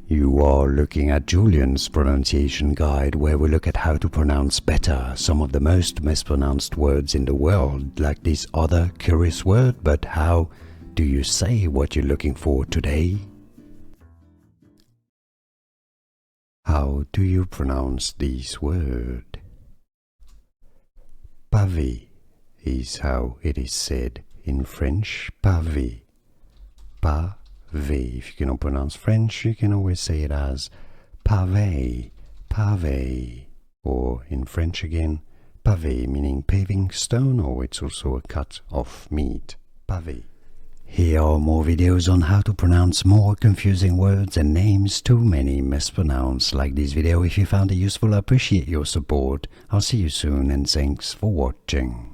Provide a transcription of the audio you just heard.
You are looking at Julian's pronunciation guide, where we look at how to pronounce better some of the most mispronounced words in the world, like this other curious word. But how do you say what you're looking for today? How do you pronounce this word? Pavé is how it is said in French. Pavé. Pavé. If you cannot pronounce French, you can always say it as pavé, pavé. Or in French again, pavé, meaning paving stone, or it's also a cut of meat. Pavé. Here are more videos on how to pronounce more confusing words and names too many mispronounced. Like this video if you found it useful. I appreciate your support. I'll see you soon and thanks for watching.